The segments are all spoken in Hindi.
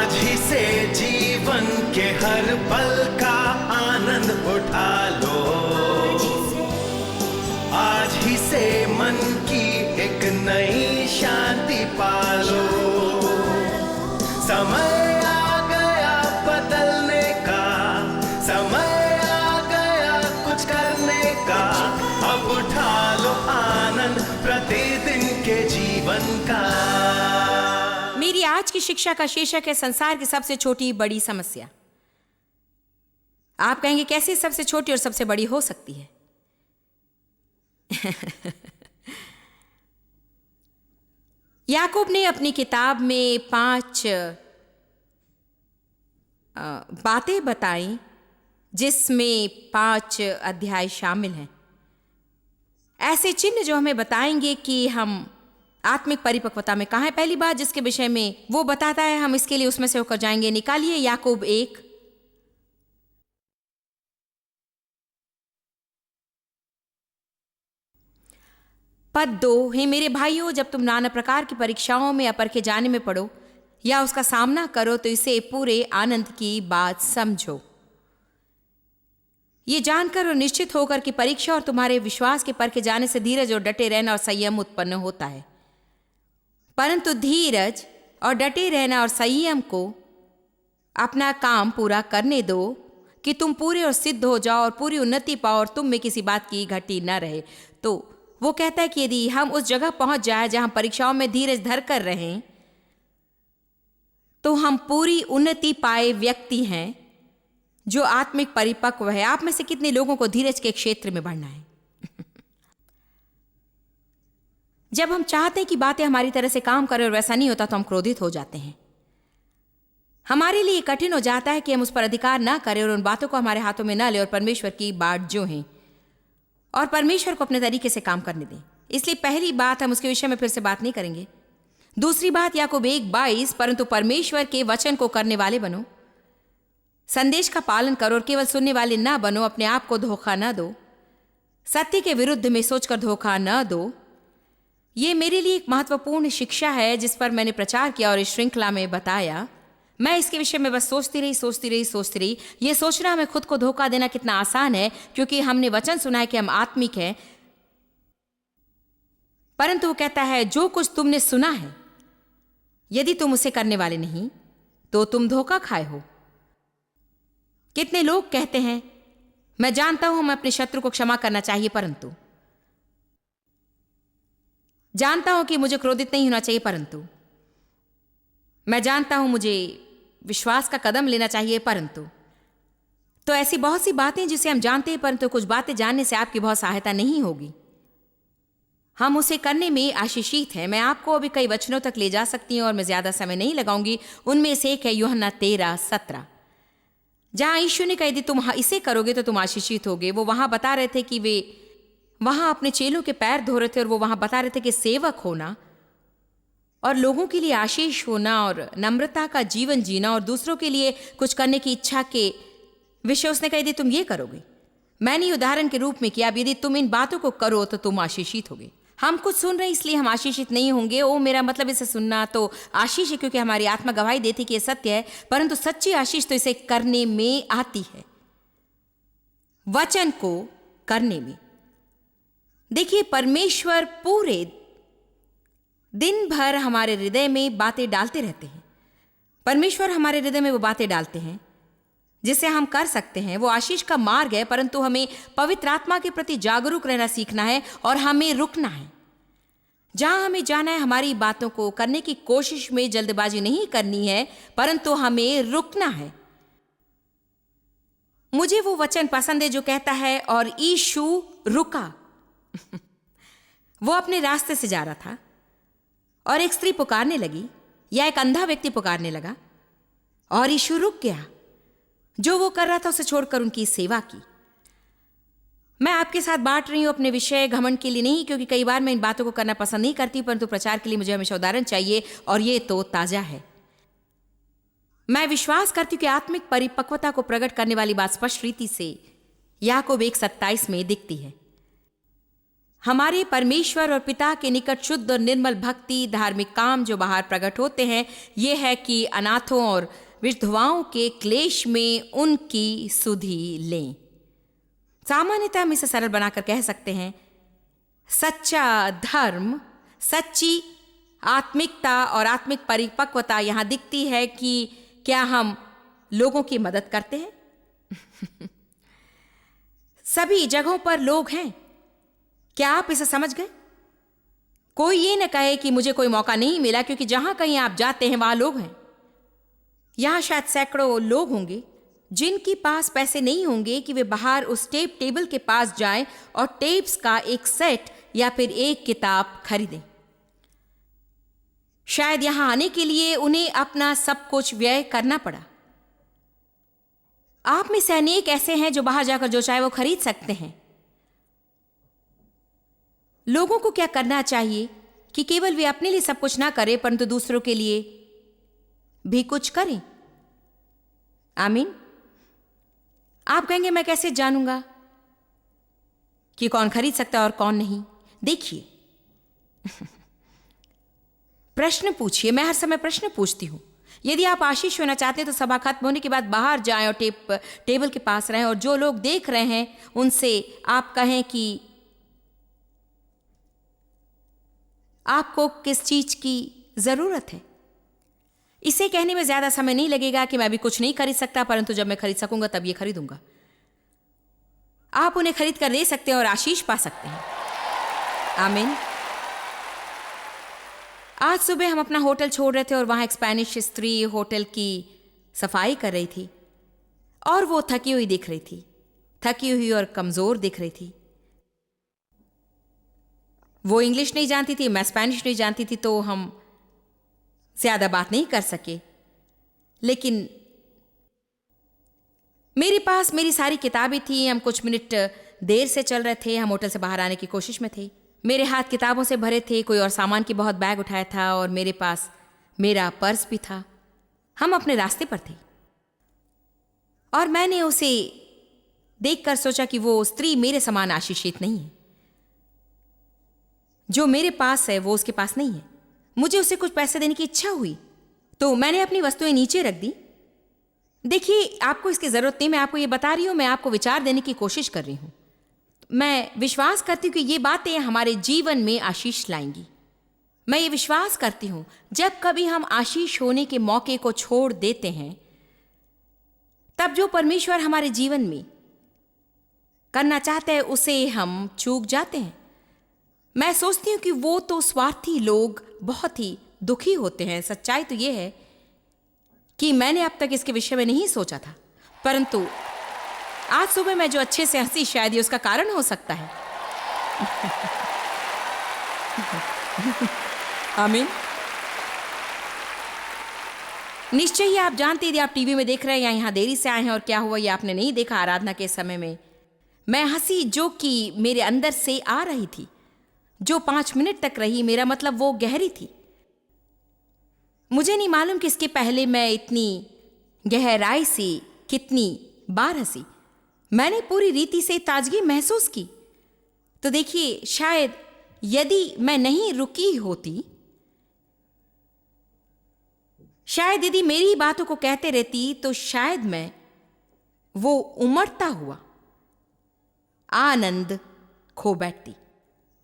आज ही से जीवन के हर पल का आनंद उठा लो, आज ही से मन की एक नई शांति पालो। समय आ गया बदलने का, समय आ गया कुछ करने का, अब उठा लो आनंद प्रतिदिन के जीवन का। मेरी आज की शिक्षा का शीर्षक है संसार की सबसे छोटी बड़ी समस्या। आप कहेंगे कैसे सबसे छोटी और सबसे बड़ी हो सकती है? याकूब ने अपनी किताब में 5 बातें बताई जिसमें 5 अध्याय शामिल हैं। ऐसे चिन्ह जो हमें बताएंगे कि हम आत्मिक परिपक्वता में कहाँ है। पहली बात जिसके विषय में वो बताता है, हम इसके लिए उसमें से होकर जाएंगे। निकालिए याकूब 1 पद 2। हे मेरे भाइयों, जब तुम नाना प्रकार की परीक्षाओं में अपरखे जाने में पड़ो या उसका सामना करो तो इसे पूरे आनंद की बात समझो, ये जानकर और निश्चित होकर कि परीक्षा और तुम्हारे विश्वास के परखे जाने से धीरज और डटे रहना और संयम उत्पन्न होता है। परंतु धीरज और डटे रहना और संयम को अपना काम पूरा करने दो कि तुम पूरे और सिद्ध हो जाओ और पूरी उन्नति पाओ और तुम में किसी बात की घटी न रहे। तो वो कहता है कि यदि हम उस जगह पहुंच जाए जहां परीक्षाओं में धीरज धर कर रहें तो हम पूरी उन्नति पाए व्यक्ति हैं जो आत्मिक परिपक्व है। आप में से कितने लोगों को धीरज के क्षेत्र में बढ़ना है? जब हम चाहते हैं कि बातें हमारी तरह से काम करें और वैसा नहीं होता तो हम क्रोधित हो जाते हैं। हमारे लिए कठिन हो जाता है कि हम उस पर अधिकार ना करें और उन बातों को हमारे हाथों में ना ले और परमेश्वर की बाट जो हैं और परमेश्वर को अपने तरीके से काम करने दें। इसलिए पहली बात, हम उसके विषय में फिर से बात नहीं करेंगे। दूसरी बात याकूब 1:22, परंतु परमेश्वर के वचन को करने वाले बनो, संदेश का पालन करो और केवल सुनने वाले ना बनो, अपने आप को धोखा ना दो, सत्य के विरुद्ध में सोचकर धोखा ना दो। ये मेरे लिए एक महत्वपूर्ण शिक्षा है जिस पर मैंने प्रचार किया और इस श्रृंखला में बताया। मैं इसके विषय में बस सोचती रही। ये सोचना हमें खुद को धोखा देना कितना आसान है, क्योंकि हमने वचन सुना है कि हम आत्मिक हैं। परंतु वो कहता है जो कुछ तुमने सुना है यदि तुम उसे करने वाले नहीं तो तुम धोखा खाए हो। कितने लोग कहते हैं मैं जानता हूं हमें अपने शत्रु को क्षमा करना चाहिए, परंतु जानता हूं कि मुझे क्रोधित नहीं होना चाहिए, परंतु मैं जानता हूं मुझे विश्वास का कदम लेना चाहिए, परंतु। तो ऐसी बहुत सी बातें जिसे हम जानते हैं, परंतु कुछ बातें जानने से आपकी बहुत सहायता नहीं होगी। हम उसे करने में आशीषित हैं। मैं आपको अभी कई वचनों तक ले जा सकती हूं और मैं ज्यादा समय नहीं लगाऊंगी। उनमें से एक है यूहन्ना 13:17, जहां यीशु ने कहा यदि तुम इसे करोगे तो तुम आशीषित होगे। वो वहां बता रहे थे कि वे वहां अपने चेलों के पैर धो रहे थे और वो वहां बता रहे थे कि सेवक होना और लोगों के लिए आशीष होना और नम्रता का जीवन जीना और दूसरों के लिए कुछ करने की इच्छा के विषय उसने कहा यदि तुम ये करोगे। मैंने उदाहरण के रूप में किया, यदि तुम इन बातों को करो तो तुम आशीषित होगे। हम कुछ सुन रहे हैं इसलिए हम आशीषित नहीं होंगे। ओ मेरा मतलब इसे सुनना तो आशीष है क्योंकि हमारी आत्मा गवाही देती कि यह सत्य है, परंतु सच्ची आशीष तो इसे करने में आती है, वचन को करने में। देखिए, परमेश्वर पूरे दिन भर हमारे हृदय में बातें डालते रहते हैं। परमेश्वर हमारे हृदय में वो बातें डालते हैं जिसे हम कर सकते हैं। वो आशीष का मार्ग है, परंतु हमें पवित्र आत्मा के प्रति जागरूक रहना सीखना है और हमें रुकना है। जहां हमें जाना है, हमारी बातों को करने की कोशिश में जल्दबाजी नहीं करनी है, परंतु हमें रुकना है। मुझे वो वचन पसंद है जो कहता है और यीशु रुका। वो अपने रास्ते से जा रहा था और एक स्त्री पुकारने लगी या एक अंधा व्यक्ति पुकारने लगा और यीशु रुक गया। जो वो कर रहा था उसे छोड़कर उनकी सेवा की। मैं आपके साथ बांट रही हूं अपने विषय घमंड के लिए नहीं, क्योंकि कई बार मैं इन बातों को करना पसंद नहीं करती, परंतु प्रचार के लिए मुझे हमेशा उदाहरण चाहिए और ये तो ताजा है। मैं विश्वास करती हूं कि आत्मिक परिपक्वता को प्रकट करने वाली बात स्पष्ट रीति से याकूब 1:27 में दिखती है। हमारे परमेश्वर और पिता के निकट शुद्ध और निर्मल भक्ति, धार्मिक काम जो बाहर प्रकट होते हैं, ये है कि अनाथों और विधवाओं के क्लेश में उनकी सुधि लें। सामान्यतः हम इसे सरल बनाकर कह सकते हैं, सच्चा धर्म, सच्ची आत्मिकता और आत्मिक परिपक्वता यहां दिखती है कि क्या हम लोगों की मदद करते हैं। सभी जगहों पर लोग हैं। क्या आप इसे समझ गए? कोई ये न कहे कि मुझे कोई मौका नहीं मिला, क्योंकि जहां कहीं आप जाते हैं वहां लोग हैं। यहां शायद सैकड़ों लोग होंगे जिनके पास पैसे नहीं होंगे कि वे बाहर उस टेप टेबल के पास जाएं और टेप्स का एक सेट या फिर एक किताब खरीदें। शायद यहां आने के लिए उन्हें अपना सब कुछ व्यय करना पड़ा। आप में से अनेक ऐसे हैं जो बाहर जाकर जो चाहे वो खरीद सकते हैं। लोगों को क्या करना चाहिए कि केवल वे अपने लिए सब कुछ ना करें, परंतु दूसरों के लिए भी कुछ करें। आमीन। आप कहेंगे, मैं कैसे जानूंगा कि कौन खरीद सकता है और कौन नहीं? देखिए, प्रश्न पूछिए। मैं हर समय प्रश्न पूछती हूं। यदि आप आशीष होना चाहते हैं तो सभा खत्म होने के बाद बाहर जाएं और टेबल के पास रहें, और जो लोग देख रहे हैं उनसे आप कहें कि आपको किस चीज की जरूरत है। इसे कहने में ज्यादा समय नहीं लगेगा कि मैं अभी कुछ नहीं खरीद सकता, परंतु जब मैं खरीद सकूंगा तब ये खरीदूंगा। आप उन्हें खरीद कर दे सकते हैं और आशीष पा सकते हैं। आमीन। आज सुबह हम अपना होटल छोड़ रहे थे और वहां एक स्पेनिश स्त्री होटल की सफाई कर रही थी और वो थकी हुई दिख रही थी, थकी हुई और कमजोर दिख रही थी। वो इंग्लिश नहीं जानती थी, मैं स्पेनिश नहीं जानती थी, तो हम ज्यादा बात नहीं कर सके। लेकिन मेरे पास मेरी सारी किताबें थी। हम कुछ मिनट देर से चल रहे थे। हम होटल से बाहर आने की कोशिश में थे। मेरे हाथ किताबों से भरे थे। कोई और सामान की बहुत बैग उठाया था और मेरे पास मेरा पर्स भी था। हम अपने रास्ते पर थे और मैंने उसे देखकर सोचा कि वो स्त्री मेरे समान आशीषित नहीं है। जो मेरे पास है वो उसके पास नहीं है। मुझे उसे कुछ पैसे देने की इच्छा हुई तो मैंने अपनी वस्तुएं नीचे रख दी। देखिए, आपको इसकी जरूरत नहीं, मैं आपको ये बता रही हूं, मैं आपको विचार देने की कोशिश कर रही हूं। मैं विश्वास करती हूं कि ये बातें हमारे जीवन में आशीष लाएंगी। मैं ये विश्वास करती हूं जब कभी हम आशीष होने के मौके को छोड़ देते हैं, तब जो परमेश्वर हमारे जीवन में करना चाहते हैं उसे हम चूक जाते हैं। मैं सोचती हूं कि वो तो स्वार्थी लोग बहुत ही दुखी होते हैं। सच्चाई तो ये है कि मैंने अब तक इसके विषय में नहीं सोचा था, परंतु आज सुबह मैं जो अच्छे से हंसी, शायद ये उसका कारण हो सकता है। आमीन। निश्चय ही आप जानते, यदि आप टीवी में देख रहे हैं या यहां देरी से आए हैं और क्या हुआ ये आपने नहीं देखा आराधना के समय में, मैं हंसी जो कि मेरे अंदर से आ रही थी, जो 5 मिनट तक रही, मेरा मतलब वो गहरी थी। मुझे नहीं मालूम कि इसके पहले मैं इतनी गहराई से कितनी बार हंसी। मैंने पूरी रीति से ताजगी महसूस की। तो देखिए, शायद यदि मैं नहीं रुकी होती, शायद यदि मेरी बातों को कहते रहती, तो शायद मैं वो उमड़ता हुआ आनंद खो बैठती।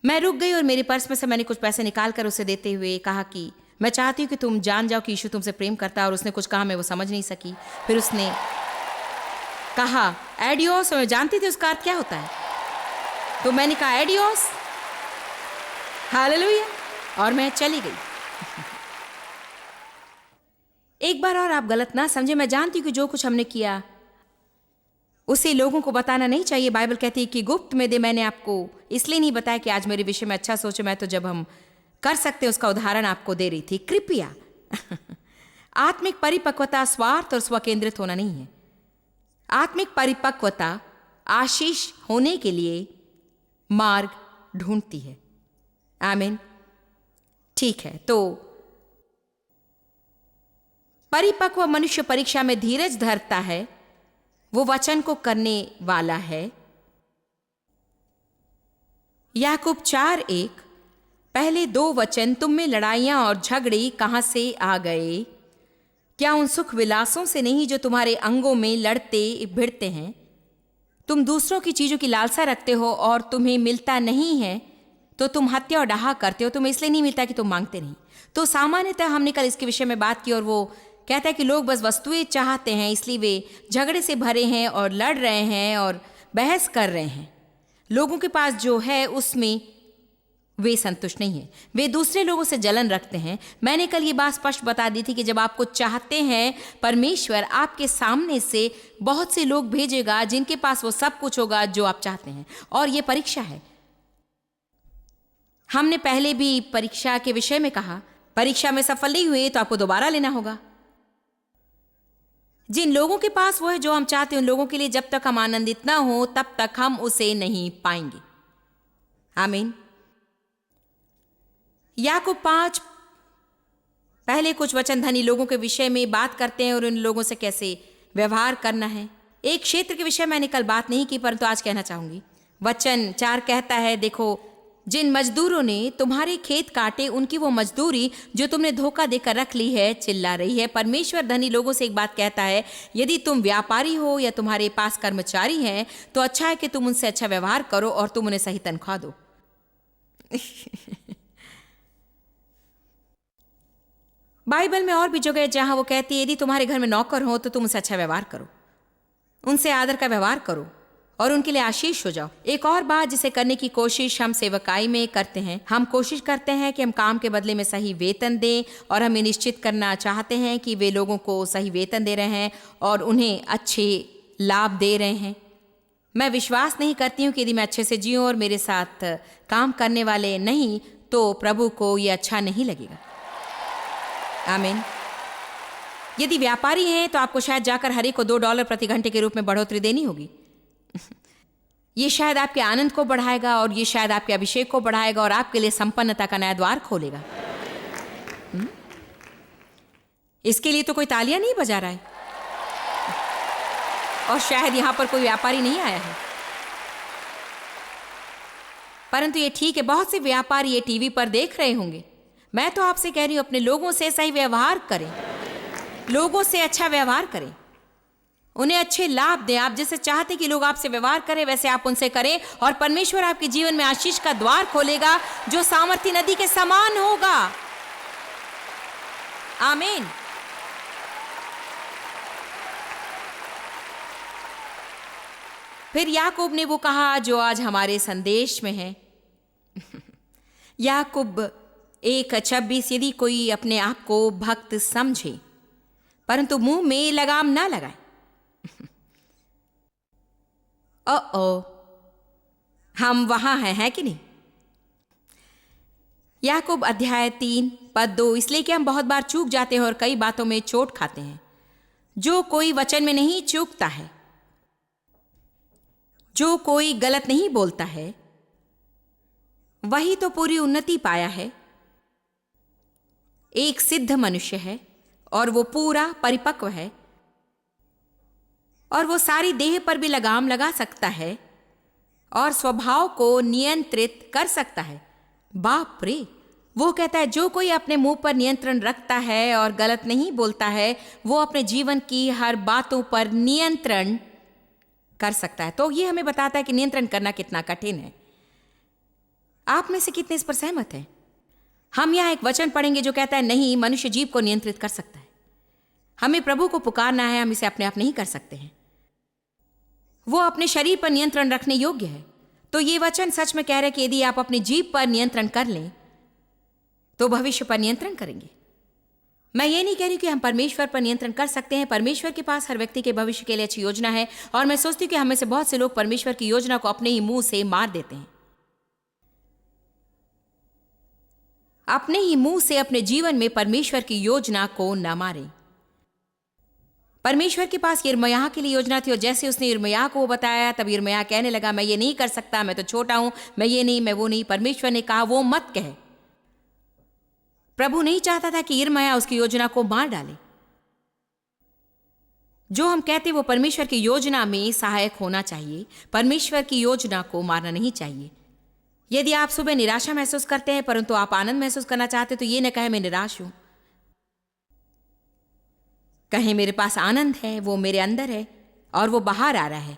मैं रुक गई और मेरे पर्स में से मैंने कुछ पैसे निकाल कर उसे देते हुए कहा कि मैं चाहती हूं कि तुम जान जाओ कि यीशु तुमसे प्रेम करता है। और उसने कुछ कहा, मैं वो समझ नहीं सकी। फिर उसने कहा एडियोस, और मैं जानती थी उसका अर्थ क्या होता है, तो मैंने कहा एडियोस, हालेलुया, और मैं चली गई। एक बार और आप गलत ना समझे, मैं जानती हूं कि जो कुछ हमने किया उसे लोगों को बताना नहीं चाहिए। बाइबल कहती है कि गुप्त में दे। मैंने आपको इसलिए नहीं बताया कि आज मेरे विषय में अच्छा सोचे। मैं तो जब हम कर सकते हैं उसका उदाहरण आपको दे रही थी। कृपया आत्मिक परिपक्वता स्वार्थ और स्वकेंद्रित होना नहीं है। आत्मिक परिपक्वता आशीष होने के लिए मार्ग ढूंढती है। आमीन। ठीक है, तो परिपक्व मनुष्य परीक्षा में धीरज धरता है, वो वचन को करने वाला है। याकूब 4:1। पहले 2 वचन, तुम में लड़ाइयां और झगड़े कहां से आ गए? क्या उन सुख विलासों से नहीं जो तुम्हारे अंगों में लड़ते भिड़ते हैं? तुम दूसरों की चीजों की लालसा रखते हो और तुम्हें मिलता नहीं है तो तुम हत्या और डाहा करते हो। तुम्हें इसलिए नहीं मिलता कि तुम मांगते नहीं। तो सामान्यतः हमने कल इसके विषय में बात की और वो कहता है कि लोग बस वस्तुएं चाहते हैं, इसलिए वे झगड़े से भरे हैं और लड़ रहे हैं और बहस कर रहे हैं। लोगों के पास जो है उसमें वे संतुष्ट नहीं है, वे दूसरे लोगों से जलन रखते हैं। मैंने कल ये बात स्पष्ट बता दी थी कि जब आप कुछ चाहते हैं, परमेश्वर आपके सामने से बहुत से लोग भेजेगा जिनके पास वो सब कुछ होगा जो आप चाहते हैं। और ये परीक्षा है। हमने पहले भी परीक्षा के विषय में कहा, परीक्षा में सफल नहीं हुए तो आपको दोबारा लेना होगा। जिन लोगों के पास वो है जो हम चाहते हैं, उन लोगों के लिए जब तक हम आनंदित ना हो तब तक हम उसे नहीं पाएंगे। आमीन। याकूब 5 पहले कुछ वचन धनी लोगों के विषय में बात करते हैं और उन लोगों से कैसे व्यवहार करना है। एक क्षेत्र के विषय मैंने कल बात नहीं की, परंतु आज कहना चाहूंगी। वचन 4 कहता है, देखो जिन मजदूरों ने तुम्हारे खेत काटे, उनकी वो मजदूरी जो तुमने धोखा देकर रख ली है चिल्ला रही है। परमेश्वर धनी लोगों से एक बात कहता है, यदि तुम व्यापारी हो या तुम्हारे पास कर्मचारी हैं तो अच्छा है कि तुम उनसे अच्छा व्यवहार करो और तुम उन्हें सही तनख्वाह दो। बाइबल में और भी जगह है जहां वो कहती है, यदि तुम्हारे घर में नौकर हो तो तुम उनसे अच्छा व्यवहार करो, उनसे आदर का व्यवहार करो और उनके लिए आशीष हो जाओ। एक और बात जिसे करने की कोशिश हम सेवकाई में करते हैं, हम कोशिश करते हैं कि हम काम के बदले में सही वेतन दें और हम ये निश्चित करना चाहते हैं कि वे लोगों को सही वेतन दे रहे हैं और उन्हें अच्छे लाभ दे रहे हैं। मैं विश्वास नहीं करती हूँ कि यदि मैं अच्छे से जीऊँ और मेरे साथ काम करने वाले नहीं तो प्रभु को ये अच्छा नहीं लगेगा। आमीन। यदि व्यापारी हैं तो आपको शायद जाकर हर एक को $2 प्रति घंटे के रूप में बढ़ोतरी देनी होगी। ये शायद आपके आनंद को बढ़ाएगा और ये शायद आपके अभिषेक को बढ़ाएगा और आपके लिए संपन्नता का नया द्वार खोलेगा। इसके लिए तो कोई तालियां नहीं बजा रहा है और शायद यहां पर कोई व्यापारी नहीं आया है, परंतु ये ठीक है, बहुत से व्यापारी ये टीवी पर देख रहे होंगे। मैं तो आपसे कह रही हूं, अपने लोगों से सही व्यवहार करें, लोगों से अच्छा व्यवहार करें, उन्हें अच्छे लाभ दें। आप जैसे चाहते कि लोग आपसे व्यवहार करें वैसे आप उनसे करें और परमेश्वर आपके जीवन में आशीष का द्वार खोलेगा जो सामर्थी नदी के समान होगा। आमीन। फिर याकूब ने वो कहा जो आज हमारे संदेश में है। याकूब 1:26, यदि कोई अपने आप को भक्त समझे परंतु मुंह में लगाम ना लगाए। हम वहां हैं कि नहीं? याकूब अध्याय 3:2, इसलिए कि हम बहुत बार चूक जाते हैं और कई बातों में चोट खाते हैं। जो कोई वचन में नहीं चूकता है, जो कोई गलत नहीं बोलता है, वही तो पूरी उन्नति पाया है। एक सिद्ध मनुष्य है और वो पूरा परिपक्व है और वो सारी देह पर भी लगाम लगा सकता है और स्वभाव को नियंत्रित कर सकता है। बाप रे! वो कहता है जो कोई अपने मुंह पर नियंत्रण रखता है और गलत नहीं बोलता है, वो अपने जीवन की हर बातों पर नियंत्रण कर सकता है। तो ये हमें बताता है कि नियंत्रण करना कितना कठिन है। आप में से कितने इस पर सहमत हैं? हम यहाँ एक वचन पढ़ेंगे जो कहता है नहीं, मनुष्य जीव को नियंत्रित कर सकता है। हमें प्रभु को पुकारना है, हम इसे अपने आप नहीं कर सकते हैं। वो अपने शरीर पर नियंत्रण रखने योग्य है। तो ये वचन सच में कह रहे हैं कि यदि आप अपनी जीभ पर नियंत्रण कर लें तो भविष्य पर नियंत्रण करेंगे। मैं ये नहीं कह रही कि हम परमेश्वर पर नियंत्रण कर सकते हैं। परमेश्वर के पास हर व्यक्ति के भविष्य के लिए अच्छी योजना है और मैं सोचती हूँ कि हमें से बहुत से लोग परमेश्वर की योजना को अपने ही मुंह से मार देते हैं। अपने ही मुंह से अपने जीवन में परमेश्वर की योजना को न मारें। परमेश्वर के पास यिर्मयाह के लिए योजना थी और जैसे उसने यिर्मयाह को वो बताया तब यिर्मयाह कहने लगा मैं ये नहीं कर सकता, मैं तो छोटा हूं, मैं ये नहीं, मैं वो नहीं। परमेश्वर ने कहा वो मत कहे। प्रभु नहीं चाहता था कि यिर्मयाह उसकी योजना को मार डाले। जो हम कहते वो परमेश्वर की योजना में सहायक होना चाहिए, परमेश्वर की योजना को मारना नहीं चाहिए। यदि आप सुबह निराशा महसूस करते हैं परंतु आप आनंद महसूस करना चाहते हैं तो ये न कहें मैं निराश हूं, कहें मेरे पास आनंद है, वो मेरे अंदर है और वो बाहर आ रहा है।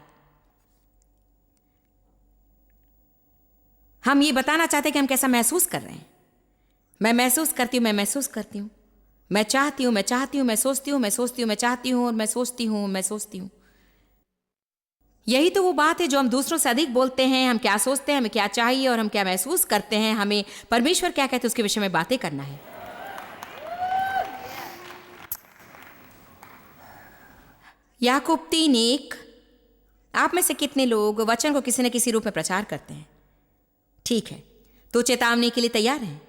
हम ये बताना चाहते हैं कि हम कैसा महसूस कर रहे हैं। मैं महसूस करती हूं, मैं महसूस करती हूं, मैं चाहती हूं, मैं चाहती हूं, मैं सोचती हूं, मैं सोचती हूं, मैं चाहती हूं और मैं सोचती हूं, मैं सोचती हूं। यही तो वो बात है जो हम दूसरों से अधिक बोलते हैं। हम क्या सोचते हैं, हमें क्या चाहिए और हम क्या महसूस करते हैं, हमें परमेश्वर क्या कहते हैं उसके विषय में बातें करना है। याकूब 3:1। आप में से कितने लोग वचन को किसी न किसी रूप में प्रचार करते हैं? ठीक है, तो चेतावनी के लिए तैयार हैं।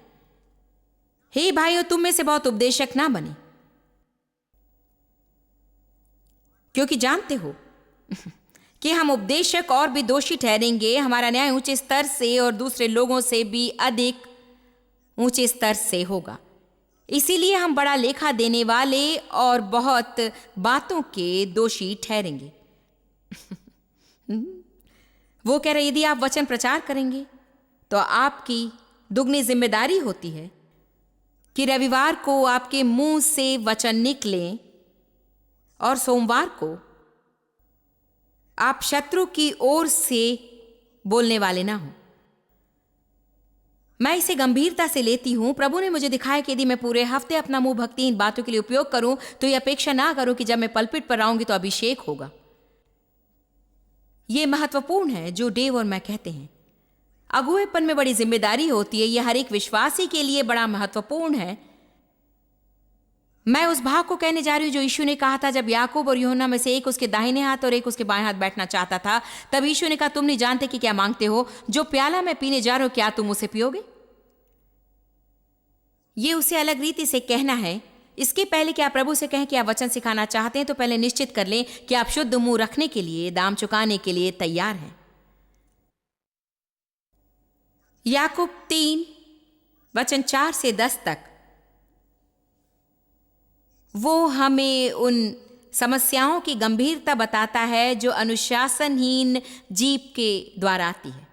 हे भाइयों, तुम में से बहुत उपदेशक ना बने, क्योंकि जानते हो कि हम उपदेशक और भी दोषी ठहरेंगे। हमारा न्याय ऊंचे स्तर से और दूसरे लोगों से भी अधिक ऊंचे स्तर से होगा। इसीलिए हम बड़ा लेखा देने वाले और बहुत बातों के दोषी ठहरेंगे। वो कह रहे यदि आप वचन प्रचार करेंगे तो आपकी दुगनी जिम्मेदारी होती है कि रविवार को आपके मुंह से वचन निकले और सोमवार को आप शत्रु की ओर से बोलने वाले ना हो। मैं इसे गंभीरता से लेती हूं। प्रभु ने मुझे दिखाया कि यदि मैं पूरे हफ्ते अपना मुंह भक्तिहीन बातों के लिए उपयोग करूं तो यह अपेक्षा ना करूं कि जब मैं पलपिट पर आऊंगी तो अभिषेक होगा। यह महत्वपूर्ण है जो डेव और मैं कहते हैं। अगुवेपन में बड़ी जिम्मेदारी होती है। यह हर एक विश्वासी के लिए बड़ा महत्वपूर्ण है। मैं उस भाग को कहने जा रही हूं जो यीशु ने कहा था जब याकूब और यूहन्ना में से एक उसके दाहिने हाथ और एक उसके बाएं हाथ बैठना चाहता था। तब यीशु ने कहा, तुम नहीं जानते कि क्या मांगते हो। जो प्याला मैं पीने जा रहा हूं क्या तुम उसे पियोगे? ये उसे अलग रीति से कहना है। इसके पहले कि आप प्रभु से कहें कि आप वचन सिखाना चाहते हैं तो पहले निश्चित कर लें कि आप शुद्ध मुंह रखने के लिए, दाम चुकाने के लिए तैयार हैं। याकूब 3 वचन 4 से 10 तक वो हमें उन समस्याओं की गंभीरता बताता है जो अनुशासनहीन जीभ के द्वारा आती है।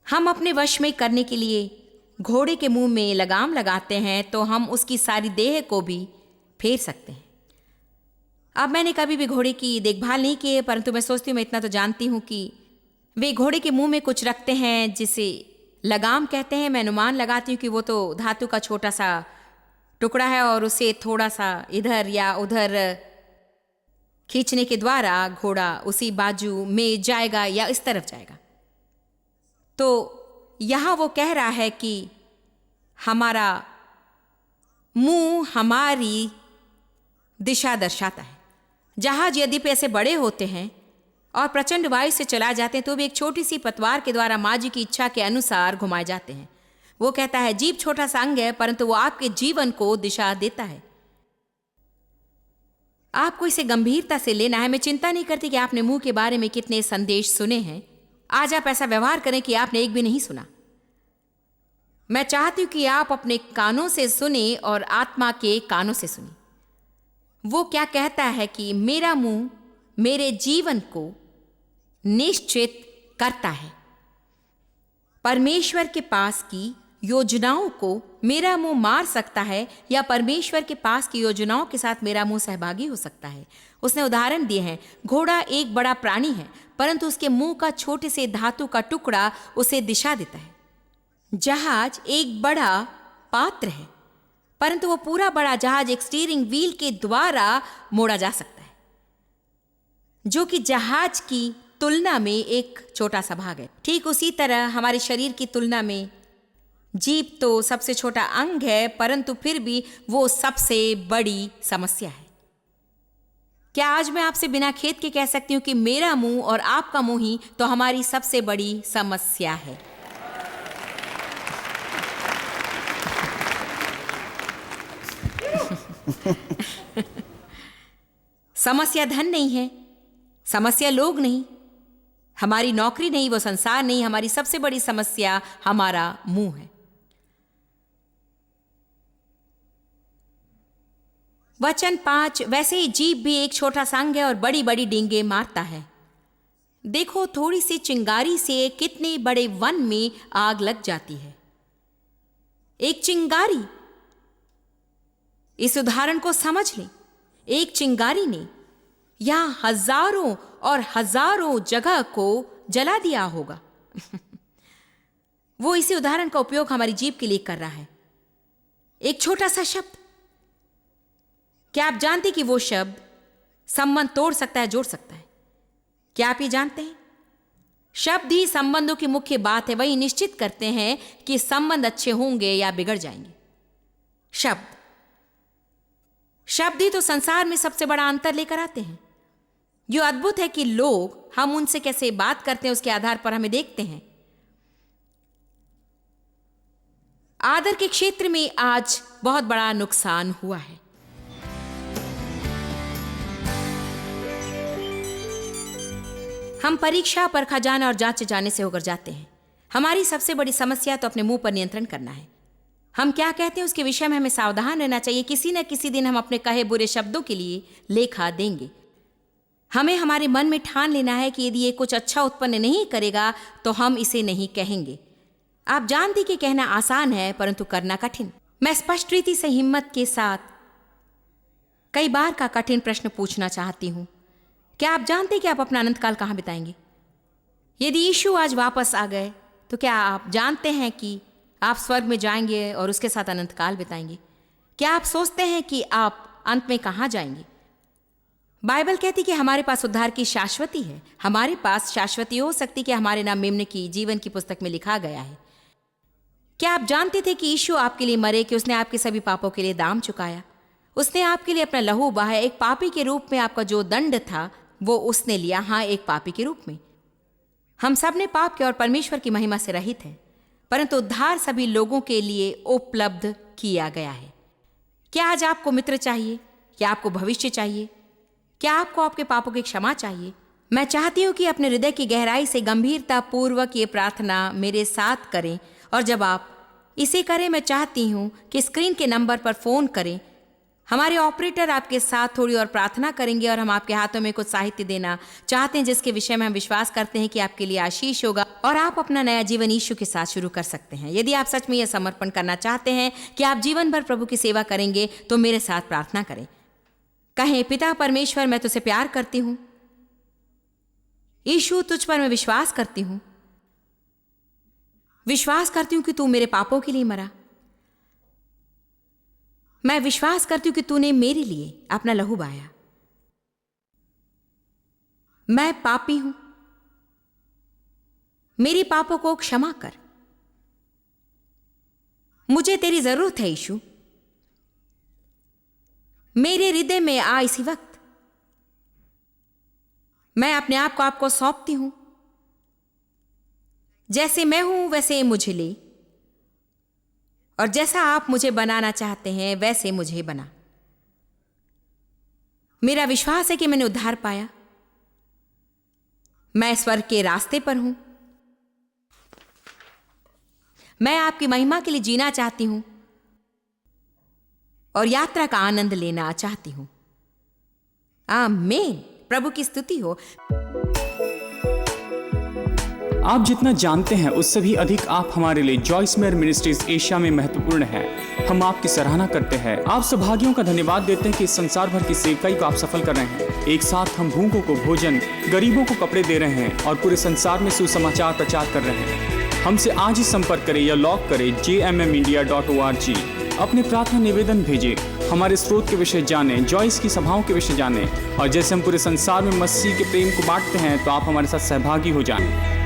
हम अपने वश में करने के लिए घोड़े के मुंह में लगाम लगाते हैं तो हम उसकी सारी देह को भी फेर सकते हैं। अब मैंने कभी भी घोड़े की देखभाल नहीं की है, परंतु मैं सोचती हूँ, मैं इतना तो जानती हूँ कि वे घोड़े के मुंह में कुछ रखते हैं जिसे लगाम कहते हैं। मैं अनुमान लगाती हूँ कि वो तो धातु का छोटा सा टुकड़ा है और उसे थोड़ा सा इधर या उधर खींचने के द्वारा घोड़ा उसी बाजू में जाएगा या इस तरफ जाएगा। तो यहां वो कह रहा है कि हमारा मुंह हमारी दिशा दर्शाता है। जहाज यद्यपि ऐसे बड़े होते हैं और प्रचंड वायु से चला जाते हैं तो भी एक छोटी सी पतवार के द्वारा माँ जी की इच्छा के अनुसार घुमाए जाते हैं। वो कहता है जीभ छोटा सा अंग है परंतु वो आपके जीवन को दिशा देता है। आपको इसे गंभीरता से लेना है। मैं चिंता नहीं करती कि आपने मुंह के बारे में कितने संदेश सुने हैं। आज आप ऐसा व्यवहार करें कि आपने एक भी नहीं सुना। मैं चाहती हूं कि आप अपने कानों से सुने और आत्मा के कानों से सुने। वो क्या कहता है कि मेरा मुंह मेरे जीवन को निश्चित करता है। परमेश्वर के पास की योजनाओं को मेरा मुंह मार सकता है या परमेश्वर के पास की योजनाओं के साथ मेरा मुंह सहभागी हो सकता है। उसने उदाहरण दिए हैं। घोड़ा एक बड़ा प्राणी है परंतु उसके मुंह का छोटे से धातु का टुकड़ा उसे दिशा देता है। जहाज एक बड़ा पात्र है परंतु वो पूरा बड़ा जहाज एक स्टीयरिंग व्हील के द्वारा मोड़ा जा सकता है, जो कि जहाज की तुलना में एक छोटा सा भाग है। ठीक उसी तरह हमारे शरीर की तुलना में जीभ तो सबसे छोटा अंग है परंतु फिर भी वो सबसे बड़ी समस्या है। क्या आज मैं आपसे बिना खेद के कह सकती हूं कि मेरा मुंह और आपका मुंह ही तो हमारी सबसे बड़ी समस्या है। समस्या धन नहीं है, समस्या लोग नहीं, हमारी नौकरी नहीं, वो संसार नहीं। हमारी सबसे बड़ी समस्या हमारा मुंह है। वचन 5 वैसे ही जीभ भी एक छोटा सा अंग है और बड़ी बड़ी डींगे मारता है। देखो थोड़ी सी चिंगारी से कितने बड़े वन में आग लग जाती है। एक चिंगारी, इस उदाहरण को समझ लें। एक चिंगारी ने यहां हजारों और हजारों जगह को जला दिया होगा। वो इसी उदाहरण का उपयोग हमारी जीभ के लिए कर रहा है। एक छोटा सा शब्द, क्या आप जानते कि वो शब्द संबंध तोड़ सकता है, जोड़ सकता है? क्या आप ये जानते हैं? शब्द ही संबंधों की मुख्य बात है, वही निश्चित करते हैं कि संबंध अच्छे होंगे या बिगड़ जाएंगे। शब्द ही तो संसार में सबसे बड़ा अंतर लेकर आते हैं। जो अद्भुत है कि लोग, हम उनसे कैसे बात करते हैं उसके आधार पर हमें देखते हैं। आदर के क्षेत्र में आज बहुत बड़ा नुकसान हुआ है। हम परीक्षा पर खजाना और जांचे जाने से होकर जाते हैं। हमारी सबसे बड़ी समस्या तो अपने मुंह पर नियंत्रण करना है। हम क्या कहते हैं उसके विषय में हमें सावधान रहना चाहिए। किसी न किसी दिन हम अपने कहे बुरे शब्दों के लिए लेखा देंगे। हमें हमारे मन में ठान लेना है कि यदि ये कुछ अच्छा उत्पन्न नहीं करेगा तो हम इसे नहीं कहेंगे। आप जानते कि कहना आसान है परंतु करना कठिन। मैं स्पष्ट रीति से हिम्मत के साथ कई बार का कठिन प्रश्न पूछना चाहती हूं। क्या आप जानते कि आप अपना अनंत काल कहां बिताएंगे? यदि यीशु आज वापस आ गए तो क्या आप जानते हैं कि आप स्वर्ग में जाएंगे और उसके साथ अनंत काल बिताएंगे? क्या आप सोचते हैं कि आप अंत में कहां जाएंगे? बाइबल कहती कि हमारे पास उद्धार की शाश्वती है। हमारे पास शाश्वती हो सकती कि हमारे नाम मेमने की जीवन की पुस्तक में लिखा गया है। क्या आप जानते थे कि यीशु आपके लिए मरे, कि उसने आपके सभी पापों के लिए दाम चुकाया? उसने आपके लिए अपना लहू बहाया। एक पापी के रूप में आपका जो दंड था वो उसने लिया। हाँ, एक पापी के रूप में। हम सब ने पाप किया और परमेश्वर की महिमा से रहित है, परंतु उद्धार सभी लोगों के लिए उपलब्ध किया गया है। क्या आज आपको मित्र चाहिए? क्या आपको भविष्य चाहिए? क्या आपको आपके पापों की क्षमा चाहिए? मैं चाहती हूं कि अपने हृदय की गहराई से गंभीरता पूर्वक ये प्रार्थना मेरे साथ करें, और जब आप इसे करें मैं चाहती हूं कि स्क्रीन के नंबर पर फोन करें। हमारे ऑपरेटर आपके साथ थोड़ी और प्रार्थना करेंगे और हम आपके हाथों में कुछ साहित्य देना चाहते हैं जिसके विषय में हम विश्वास करते हैं कि आपके लिए आशीष होगा और आप अपना नया जीवन यीशु के साथ शुरू कर सकते हैं। यदि आप सच में यह समर्पण करना चाहते हैं कि आप जीवन भर प्रभु की सेवा करेंगे तो मेरे साथ प्रार्थना करें। कहें, पिता परमेश्वर, मैं तुझसे प्यार करती हूं। यीशु, तुझ पर मैं विश्वास करती हूं। विश्वास करती हूं कि तू मेरे पापों के लिए मरा। मैं विश्वास करती हूं कि तूने मेरे लिए अपना लहू बहाया। मैं पापी हूं, मेरे पापों को क्षमा कर। मुझे तेरी जरूरत है यीशु। मेरे हृदय में आ इसी वक्त। मैं अपने आप को आपको सौंपती हूं। जैसे मैं हूं वैसे मुझे ले, और जैसा आप मुझे बनाना चाहते हैं वैसे मुझे बना। मेरा विश्वास है कि मैंने उद्धार पाया। मैं स्वर्ग के रास्ते पर हूं। मैं आपकी महिमा के लिए जीना चाहती हूं और यात्रा का आनंद लेना चाहती हूं। आमीन। प्रभु की स्तुति हो। आप जितना जानते हैं उससे भी अधिक आप हमारे लिए जॉइस मेयर मिनिस्ट्रीज एशिया में महत्वपूर्ण है। हम आपकी सराहना करते हैं। आप सौभाग्यों का धन्यवाद देते हैं कि इस संसार भर की सेवकाई को आप सफल कर रहे हैं। एक साथ हम भूखों को भोजन, गरीबों को कपड़े दे रहे हैं और पूरे संसार में सुसमाचार प्रचार कर रहे हैं। हमसे आज ही संपर्क करें या लॉग करें jmmindia.org। अपने प्रार्थना निवेदन भेजें। हमारे स्रोत के विषय जानें, जॉइस की सभाओं के विषय जानें, और जैसे हम पूरे संसार में मसीह के प्रेम को बांटते हैं तो आप हमारे साथ सहभागी हो जाएं।